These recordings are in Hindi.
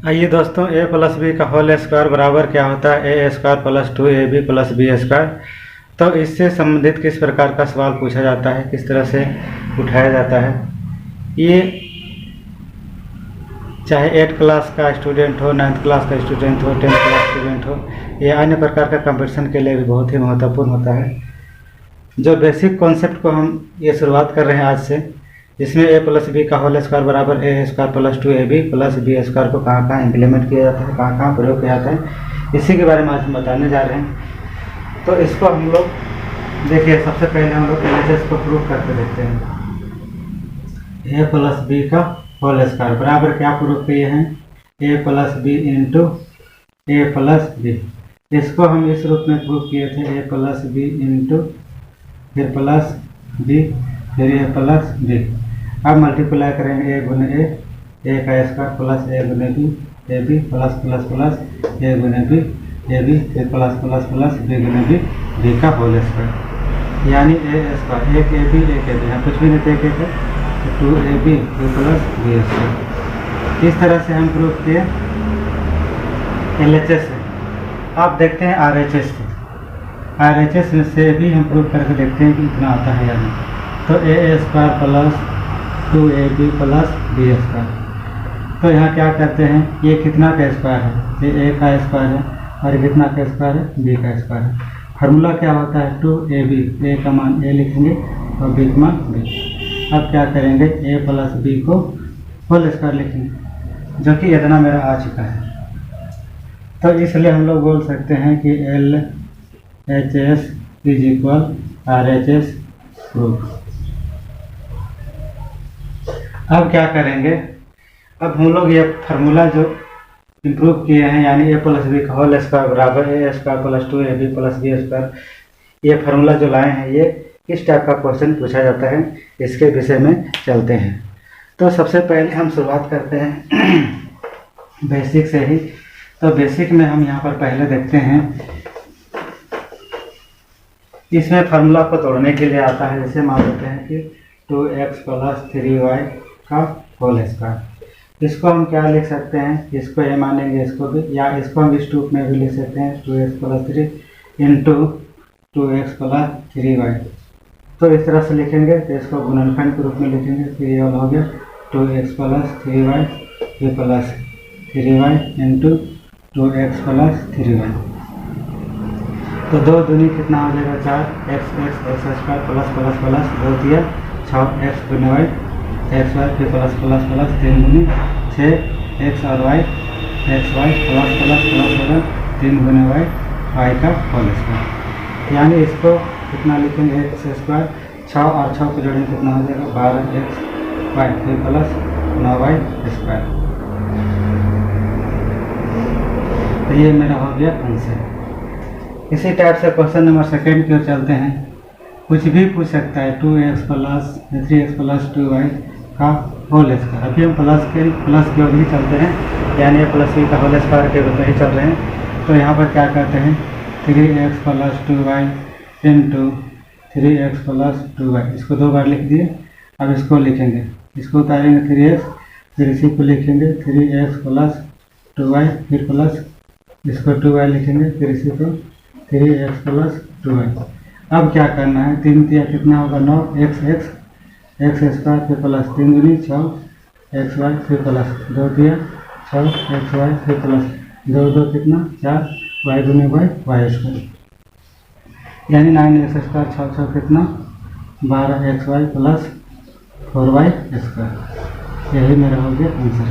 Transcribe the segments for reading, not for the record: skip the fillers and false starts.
आइए दोस्तों, ए प्लस बी का होल स्क्वायर बराबर क्या होता है? A square plus 2ab plus B square. तो इससे संबंधित किस प्रकार का सवाल पूछा जाता है, किस तरह से उठाया जाता है। ये चाहे 8th क्लास का स्टूडेंट हो, 9th क्लास का स्टूडेंट हो, 10th क्लास स्टूडेंट हो, या अन्य प्रकार का कंपटीशन के लिए भी बहुत ही महत्वपूर्ण होता है। जो बेसिक कॉन्सेप्ट को हम ये शुरुआत कर रहे हैं आज से, जिसमें ए प्लस बी का होल स्क्वायर बराबर A square plus 2ab plus B square को कहाँ कहाँ इम्प्लीमेंट किया जाता है, कहाँ कहाँ प्रयोग किया जाता है, इसी के बारे में आज हम बताने जा रहे हैं। तो इसको हम लोग देखिए, सबसे पहले हम लोग LHS को प्रूव करके देखते हैं। ए प्लस बी का होल स्क्वायर बराबर क्या प्रूव किए हैं? A plus B into A plus B. इसको हम इस रूप में प्रूव किए थे, ए प्लस बी इंटू फिर प्लस बी फिर ए प्लस बी। अब मल्टीप्लाई करेंगे ए गुने ए का स्क्वायर प्लस ए गुने B, A B plus plus plus A गुने बी, ए बी फिर प्लस प्लस प्लस बी गुने बी, बी का होल स्क्वायर। यानी ए स्क्वायर एक ए बी एक ए बी, यहाँ कुछ भी नहीं थे, एक है 2ab प्लस बी स्क्वायर। इस तरह से हम प्रूव किए LHS से। आप देखते हैं RHS से, RHS में से भी हम प्रूव करके देखते हैं कि इतना आता है या नहीं। तो A square plus 2ab plus B square. तो यहाँ क्या करते हैं, ये कितना का स्क्वायर है? ये ए का स्क्वायर है, और कितना का स्क्वायर है? बी का स्क्वायर है। फार्मूला क्या होता है? 2ab, ए का मान ए लिखेंगे और बी का मान बी। अब क्या करेंगे, ए प्लस बी को होल स्क्वायर लिखेंगे, जो कि इतना मेरा आ चुका है। तो इसलिए हम लोग बोल सकते हैं कि LHS is equal RHS proof. अब क्या करेंगे, अब हम लोग ये फार्मूला जो इम्प्रूव किए हैं, यानी ए प्लस बी का होल स्क्वायर बराबर A square plus 2ab plus B square, ये फार्मूला जो लाए हैं, ये किस टाइप का क्वेश्चन पूछा जाता है, इसके विषय में चलते हैं। तो सबसे पहले हम शुरुआत करते हैं बेसिक से ही। तो बेसिक में हम यहाँ पर पहले देखते हैं, इसमें फार्मूला को तोड़ने के लिए आता है। जैसे मान लेते हैं कि 2x प्लस 3y का होल स्क्वायर। इसको हम क्या लिख सकते हैं, इसको ए मानेंगे, इसको भी, या इसको हम इस रूप में भी लिख सकते हैं 2x plus 3 into 2x plus 3y। तो इस तरह से लिखेंगे, तो इसको गुणनखंड के रूप में लिखेंगे। फिर ये वाला हो गया 2x प्लस 3y फिर plus 3y into 2x plus 3y। तो 2 दूनी कितना हो जाएगा 4, x square plus plus plus 2 दिया 6x गुने y, एक्स वाई फिर प्लस प्लस प्लस 3 गुने 6 x और y, x y plus plus plus होगा 3 गुने y का होल स्क्वायर। यानी इसको कितना लिखेंगे, एक्स स्क्वायर 6 और 6 को जोड़ेंगे कितना हो जाएगा 12x वाई फिर प्लस 9y स्क्वायर। तो ये मेरा हो गया आंसर। इसी टाइप से क्वेश्चन नंबर 2 की ओर चलते हैं। कुछ भी पूछ सकता है, 2x plus 3x plus 2y का होल स्क्वायर। अभी हम प्लस की ओर ही चलते हैं, यानी प्लस बी का होल स्क्वायर के रूप में ही चल रहे हैं। तो यहाँ पर क्या करते हैं, 3x plus 2y into 3x plus 2y, इसको 2 बार लिख दिए। अब इसको लिखेंगे, इसको उतारेंगे 3x, फिर इसी को लिखेंगे 3x प्लस 2y फिर प्लस इसको 2y लिखेंगे, फिर इसी को 3x प्लस 2y। अब क्या करना है, 3 दिया कितना होगा 9x स्क्वायर फिर प्लस 3 दूनी 6xy फिर प्लस 2 दिया 6xy फिर प्लस 2 कितना 4y गुने y स्क्वायर। यानी 9x स्क्वायर 6 कितना 12xy प्लस 4y स्क्वायर। यही मेरा हो गया आंसर।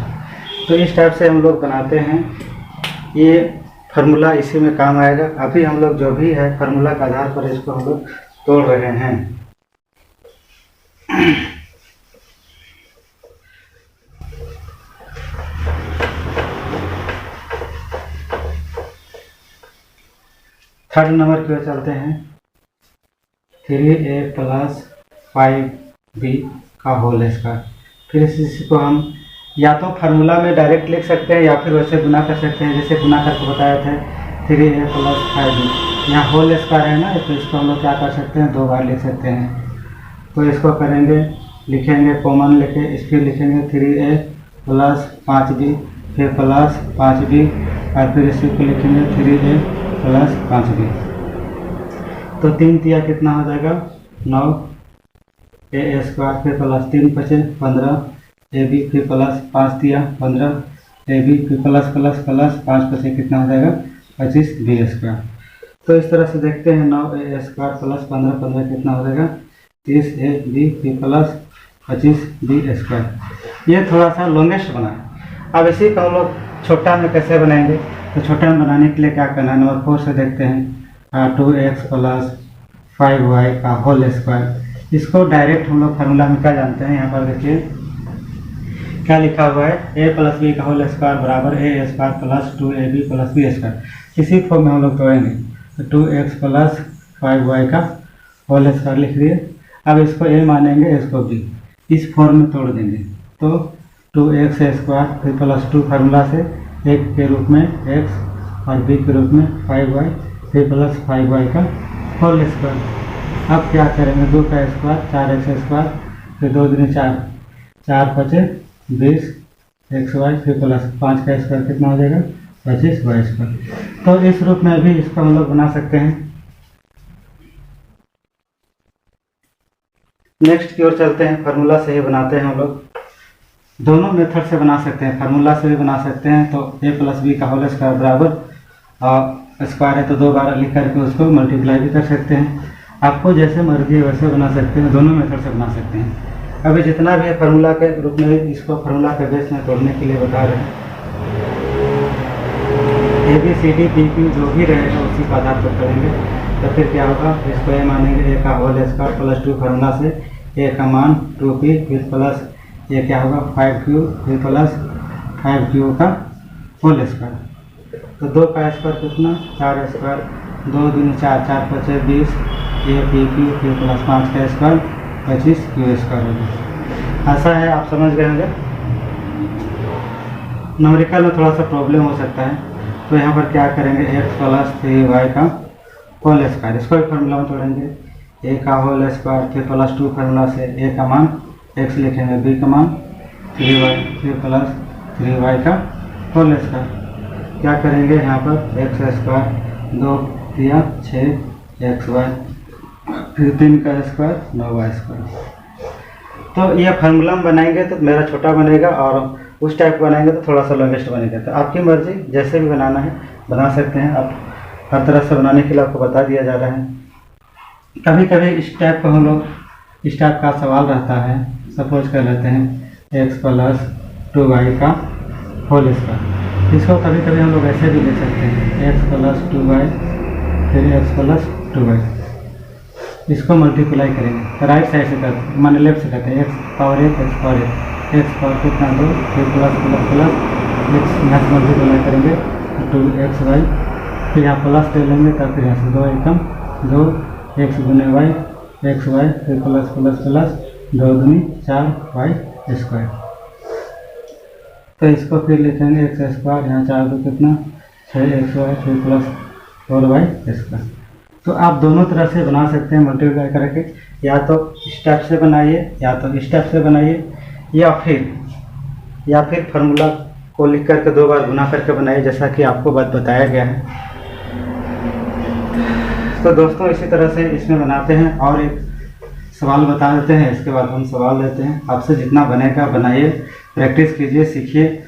तो इस टाइप से हम लोग बनाते हैं, ये फार्मूला इसी में काम आएगा। अभी हम लोग जो भी है फार्मूला के आधार पर इसको हम लोग तोड़ रहे हैं। थर्ड नंबर की ओर चलते हैं। 3a प्लस 5b का होल स्क्वायर। फिर इसी को हम या तो फार्मूला में डायरेक्ट लिख सकते हैं, या फिर वैसे गुना कर सकते हैं, जैसे गुना करके बताया था 3a प्लस 5b। यहाँ होल स्क्वायर है ना, तो इसको हम लोग क्या कर सकते हैं, 2 बार लिख सकते हैं। तो इसको करेंगे, लिखेंगे कॉमन लेके, इसके लिखेंगे 3a प्लस 5b फिर प्लस 5b और फिर इसी को लिखेंगे 3a प्लस 5b। तो 3 तिया कितना हो जाएगा 9 ए स्क्वायर, फिर प्लस 3 बचे 15 ए बी, फिर प्लस 5 तिया 15 ए बी, फिर प्लस प्लस प्लस 5 बचे कितना हो जाएगा 25 बी स्क्वायर। तो इस तरह से देखते हैं 9 ए स्क्वायर प्लस 15 15 कितना हो जाएगा 30 ए बी, फिर प्लस 25 बी स्क्वायर। ये थोड़ा सा लॉन्गेस्ट बना है। अब इसी को हम लोग छोटा में कैसे बनाएंगे, तो छोटा में बनाने के लिए क्या करना है, नंबर 4 से देखते हैं 2x प्लस 5y का होल स्क्वायर। इसको डायरेक्ट हम लोग फार्मूला में क्या जानते हैं, यहाँ पर देखिए क्या लिखा हुआ है, a प्लस बी का होल स्क्वायर बराबर A square plus 2ab plus B square. इसी फॉर्म में हम लोग तोड़ेंगे, तो 2x प्लस 5y का होल स्क्वायर लिख दिए। अब इसको a मानेंगे, इसको b, इस फॉर्म में तोड़ देंगे। तो 2x स्क्वायर फिर प्लस 2 फार्मूला से एक के रूप में x और b के रूप में 5y, फिर प्लस 5y का होल स्क्वायर। अब क्या करेंगे, 2 का स्क्वायर 4x स्क्वायर, फिर 2 दूनी 4, 4 बचे 20 xy, फिर प्लस 5 का स्क्वायर कितना हो जाएगा 25 y स्क्वायर। तो इस रूप में भी इसको हम लोग बना सकते हैं। नेक्स्ट की ओर चलते हैं, फार्मूला से ही बनाते हैं हम लोग। दोनों मेथड से बना सकते हैं, फार्मूला से भी बना सकते हैं। तो a प्लस बी का होल स्क्वायर बराबर स्क्वायर है तो 2 बार लिख करके उसको मल्टीप्लाई भी कर सकते हैं। आपको जैसे मर्जी है वैसे बना सकते हैं, दोनों मेथड से बना सकते हैं। अभी जितना भी है फार्मूला के रूप में, इसको फार्मूला के बेस में तोड़ने के लिए बता रहे हैं। A B C D P Q जो भी रहेगा उसी का आधार पर करेंगे। तो फिर क्या होगा, इसको ए मानेंगे, ए का होल स्क्वायर प्लस 2 फार्मूला से ए का मान 2p, फिर प्लस ये क्या होगा 5q, फिर प्लस 5q का होल स्क्वायर। तो 2 का स्क्वायर कितना 4 स्क्वायर, 2 दूनी 4, 4 बचे 20 ए पी क्यू, फिर प्लस 5 का स्क्वायर 25 क्यू स्क्वायर होगा। ऐसा है, आप समझ गए होंगे। न्यूमेरिकल में थोड़ा सा प्रॉब्लम हो सकता है, तो यहाँ पर क्या करेंगे, x प्लस 3y का होल स्क्वायर, इसको भी फार्मूला में तोड़ेंगे। a का होल स्क्वायर, फिर प्लस 2 फार्मूला से a का मान x लिखेंगे, b का मान 3y, फिर प्लस 3y का होल स्क्वायर। क्या करेंगे, यहाँ पर x स्क्वायर 2 तिया 6 xy, फिर 3 का स्क्वायर 9y स्क्वायर। तो ये फार्मूला में बनाएंगे तो मेरा छोटा बनेगा, और उस टाइप बनाएंगे तो थोड़ा सा लॉन्गेस्ट बनेगा। तो आपकी मर्जी, जैसे भी बनाना है बना सकते हैं। आप हर तरह से बनाने के लिए आपको बता दिया जा रहा है। कभी कभी इस टाइप का हम लोग, इस टाइप का सवाल रहता है, सपोज कर लेते हैं x प्लस 2y का होल स्क्वायर। इसको कभी कभी हम लोग ऐसे भी ले सकते हैं, x प्लस 2y फिर x प्लस 2y। इसको मल्टीप्लाई करेंगे तो राइट साइड से करते हैं, माने लेफ्ट से करते हैं, x power 1 x power 1, x power कितना 2, फिर प्लस प्लस प्लस x यहाँ से मल्टीप्लाई करेंगे 2xy, फिर यहाँ प्लस ले लेंगे, तब फिर यहाँ से 2 एकम 2 x गुने y xy, फिर प्लस प्लस प्लस 2 दूनी 4y स्क्वायर। तो इसको फिर लिखेंगे x स्क्वायर, यहाँ 4 2 कितना 6xy, फिर प्लस 4y स्क्वायर। तो आप दोनों तरह से बना सकते हैं मल्टीप्लाई करके, या तो स्टेप से बनाइए या तो स्टेप से बनाइए, या फिर फार्मूला को लिख करके 2 बार गुना करके बनाइए, जैसा कि आपको बात बताया गया है। तो दोस्तों इसी तरह से इसमें बनाते हैं। और एक सवाल बता देते हैं, इसके बाद हम सवाल लेते हैं। आपसे जितना बनेगा बनाइए, प्रैक्टिस कीजिए, सीखिए।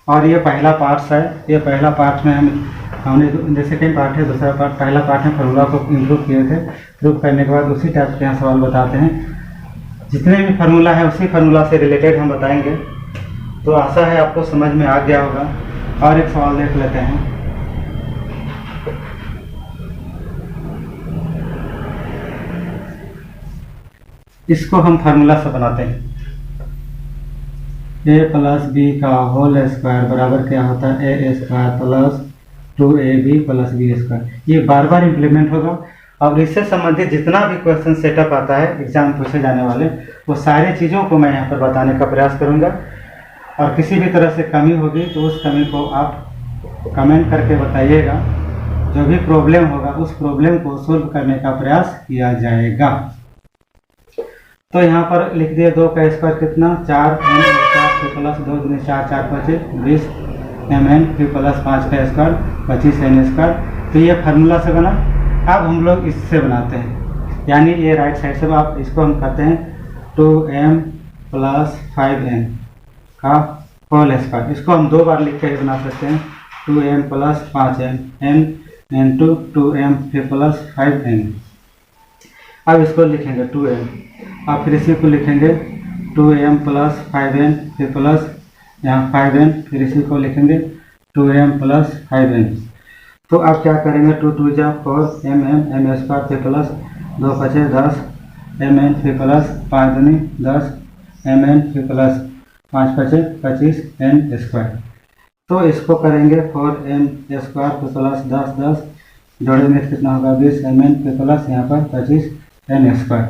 और ये पहला पार्ट है, ये पहला पार्ट में हमने जैसे कई पार्ट है, दूसरा पार्ट, पहला पार्ट में फार्मूला को इम्प्रूव किए थे। इम्प्रूव करने के बाद उसी टाइप के यहाँ सवाल बताते हैं। जितने भी फार्मूला है उसी फार्मूला से रिलेटेड हम बताएंगे। तो आशा है आपको समझ में आ गया होगा। और एक सवाल देख लेते हैं। इसको हम फार्मूला से बनाते हैं। a प्लस बी का होल स्क्वायर बराबर क्या होता है, A square plus 2ab plus B square. ये बार बार इम्प्लीमेंट होगा, और इससे संबंधित जितना भी क्वेश्चन सेटअप आता है एग्जाम पूछे जाने वाले, वो सारी चीज़ों को मैं यहाँ पर बताने का प्रयास करूँगा। और किसी भी तरह से कमी होगी तो उस कमी को आप कमेंट करके बताइएगा। जो भी प्रॉब्लम होगा उस प्रॉब्लम को सोल्व करने का प्रयास किया जाएगा। तो यहाँ पर लिख दिए 2 का स्क्वायर कितना 4 n स्क्वायर प्लस 2 दूनी 4 4 5 20 mn फिर प्लस 5 का स्क्वायर 25n स्क्वायर। तो ये फार्मूला से बना। अब हम लोग इससे बनाते हैं, यानी ये राइट साइड से आप इसको हम करते हैं 2m प्लस 5n का होल स्क्वायर। इसको हम दो बार लिख कर बना सकते हैं 2m plus 5n n into 2m फिर प्लस 5n। अब इसको लिखेंगे 2m, अब फिर इसी को लिखेंगे 2m प्लस 5n फिर प्लस यहाँ 5n, फिर इसी को लिखेंगे 2m प्लस 5n। तो अब क्या करेंगे 2 2 जा 4 m स्क्वायर फिर प्लस 2 5 10 mn फिर प्लस 5 दूनी 10 mn फिर प्लस 5 5 25 n स्क्वायर। तो इसको करेंगे 4m स्क्वायर फिर प्लस 10 10 जोड़ेंगे कितना होगा 20 mn फिर प्लस यहाँ पर 25 n स्क्वायर।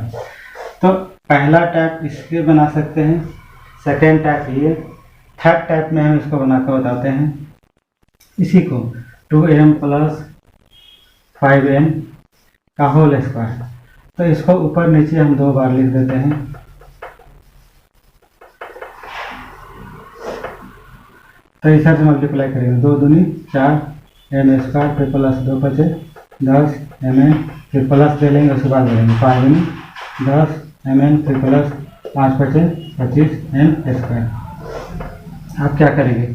तो पहला टाइप इसके बना सकते हैं, सेकेंड टाइप ये, थर्ड टाइप में हम इसको बनाकर बताते हैं। इसी को 2m प्लस 5n का होल स्क्वायर। तो इसको ऊपर नीचे हम दो बार लिख देते हैं। तो इस से मल्टीप्लाई करेंगे 2 दूनी 4 m स्क्वायर फिर प्लस 2 5 10 mn फिर प्लस ले लेंगे, उसके बाद ले लेंगे 5 दूनी 10 mn फिर प्लस 5 5 25 n स्क्वायर। आप क्या करेंगे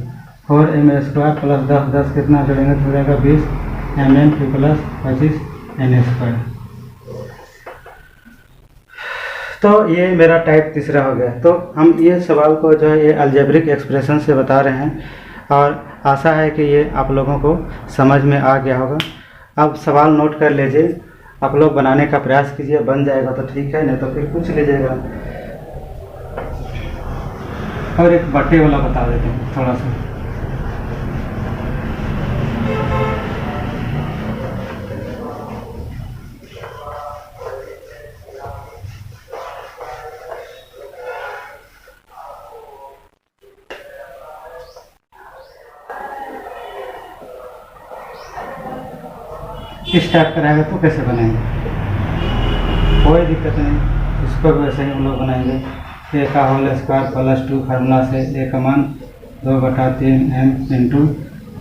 4m स्क्वायर प्लस 10 10 कितना जोड़ेंगे तो हो जाएगा 20 mn फिर प्लस 25 n स्क्वायर। तो ये मेरा टाइप तीसरा हो गया। तो हम ये सवाल को जो है ये अलजेब्रिक एक्सप्रेशन से बता रहे हैं और आशा है कि ये आप लोगों को समझ में आ गया होगा। अब सवाल नोट कर लीजिए, आप लोग बनाने का प्रयास कीजिए, बन जाएगा तो ठीक है, नहीं तो फिर पूछ लीजिएगा। और एक बट्टे वाला बता देते हैं थोड़ा सा। इस टाइप का रहेगा तो कैसे बनाएंगे, कोई दिक्कत नहीं, इसको भी वैसे ही हम लोग बनाएंगे। a का होल स्क्वायर प्लस 2 फार्मूला से a का मान 2/3 m इंटू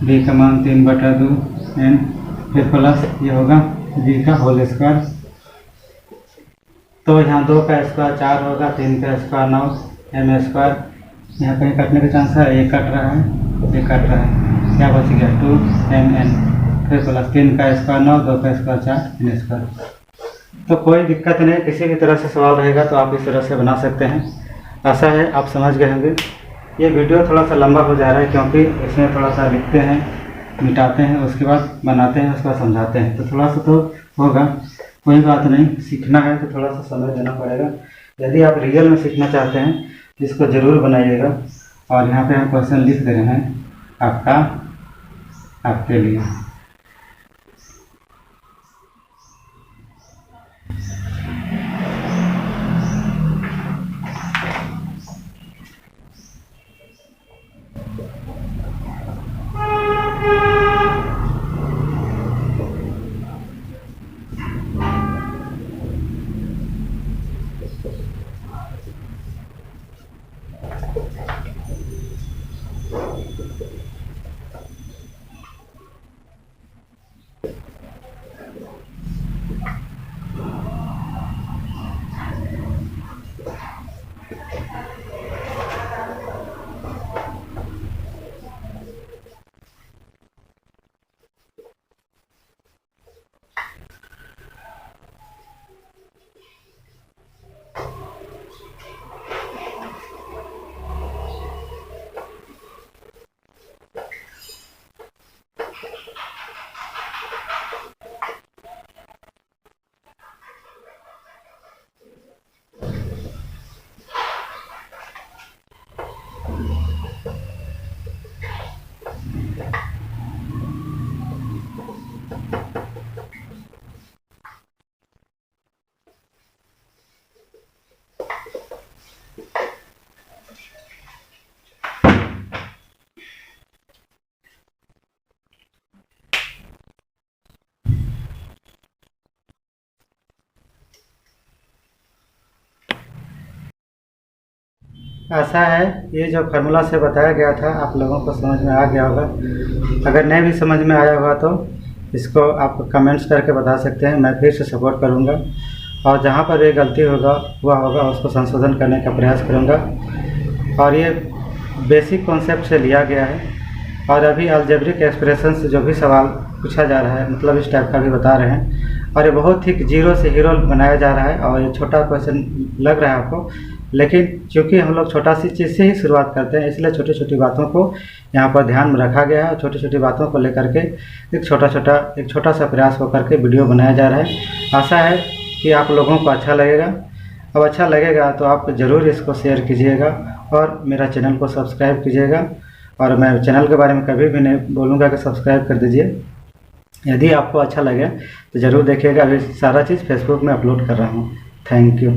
b का मान 3/2 n फिर प्लस ये होगा b का होल स्क्वायर। तो यहाँ 2 का स्क्वायर 4 होगा, 3 का स्क्वायर 9 m स्क्वायर। यहाँ कहीं कटने का चांस है, ये कट रहा है, ये कट रहा है, क्या बच गया 2mn फिर प्लस 3 का स्क्वायर 9 2 का स्क्वायर 4 n स्क्वायर। तो कोई दिक्कत नहीं, किसी भी तरह से सवाल रहेगा तो आप इस तरह से बना सकते हैं। आशा है आप समझ गए होंगे। ये वीडियो थोड़ा सा लंबा हो जा रहा है क्योंकि इसमें थोड़ा सा लिखते हैं, मिटाते हैं, उसके बाद बनाते हैं, उसके बाद समझाते हैं, तो थोड़ा सा तो होगा, कोई बात नहीं। सीखना है तो थोड़ा सा समय देना पड़ेगा। यदि आप रियल में सीखना चाहते हैं तो इसको ज़रूर बनाइएगा। और यहाँ पे हम क्वेश्चन लिख दे रहे हैं आपके लिए। आशा है ये जो फार्मूला से बताया गया था आप लोगों को समझ में आ गया होगा। अगर नहीं भी समझ में आया होगा तो इसको आप कमेंट्स करके बता सकते हैं, मैं फिर से सपोर्ट करूँगा और जहाँ पर ये गलती हुआ होगा उसको संशोधन करने का प्रयास करूँगा। और ये बेसिक कॉन्सेप्ट से लिया गया है और अभी अलजेब्रिक एक्सप्रेशन से जो भी सवाल पूछा जा रहा है मतलब इस टाइप का भी बता रहे हैं और ये बहुत ही जीरो से हीरो बनाया जा रहा है और ये छोटा क्वेश्चन लग रहा है आपको, लेकिन चूँकि हम लोग छोटा सी चीज़ से ही शुरुआत करते हैं इसलिए छोटी छोटी बातों को यहाँ पर ध्यान में रखा गया है और छोटी छोटी बातों को लेकर के एक छोटा सा प्रयास होकर के वीडियो बनाया जा रहा है। आशा है कि आप लोगों को अच्छा लगेगा। अब अच्छा लगेगा तो आप ज़रूर इसको शेयर कीजिएगा और मेरा चैनल को सब्सक्राइब कीजिएगा। और मैं चैनल के बारे में कभी भी नहीं बोलूँगा कि सब्सक्राइब कर दीजिए। यदि आपको अच्छा लगे तो ज़रूर देखिएगा, अभी सारा चीज़ फेसबुक में अपलोड कर रहा हूँ। Thank you.